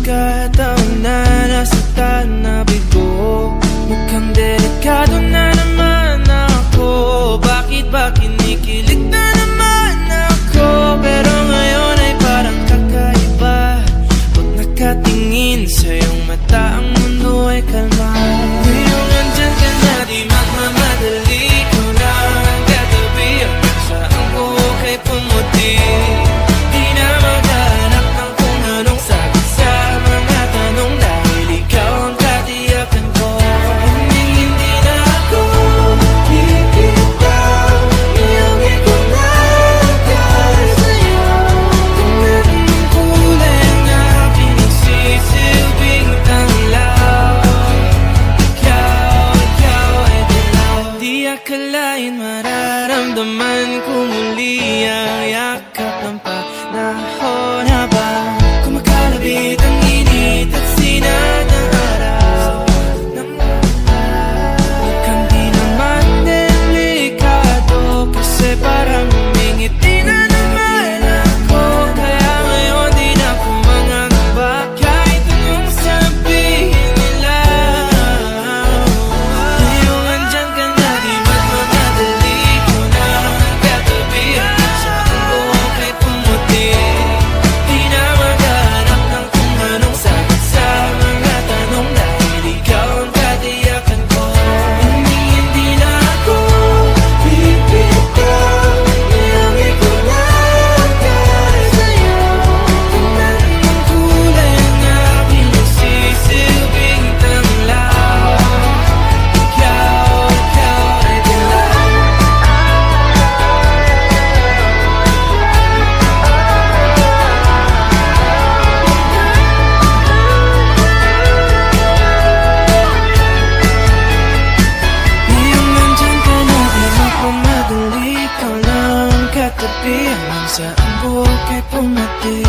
pagkataon na nasaktan na bigo. Mukhang delikado na naman ako. Bakit ba kinikilig na naman ako? Pero ngayon ay parang kakaiba. Pag nakatingin sa iyong mata, ang mundo ay kalma. Ngayong andyan ka na, di magmamadali. Ko na ang katabi, hanggang sa ang buhok ay pumuti. Di na maghanap ng kung anong sagot sa mga tanong, dahil ikaw ang katiyakan ko. Hindi na ako bibitaw, iyong ikunagay sa'yo. Kung anong kulay ang aking nagsisilbing tanglaw, ikaw ay dilaw. Di akalain mararamdaman ko muli ang yakap ng panahon habang kumakalabit ang init at sinag ng araw. Mukhang di naman delikado, kasi parang umingiti na naman ako. Kaya ngayon di na ako mangangamba, kahit anong sabihin nila. Ngayong andyan ka na, di magmamadali. Ko na ang katabi, hanggang sa ang buhok ay pumuti. Di na maghanap ng kung anong sagot sa mga tanong, dahil ikaw ang katiyakan ko. Hindi na ako bibitaw, iyong ikunagay sa'yo. Kung anong kulay ang aking nagsisilbing tanglaw, ikaw ay dilaw. Ngayong nandyan ka na, di magmamadali. Ikaw lang ang katabi, hanggang sa ang buhok ay pumati.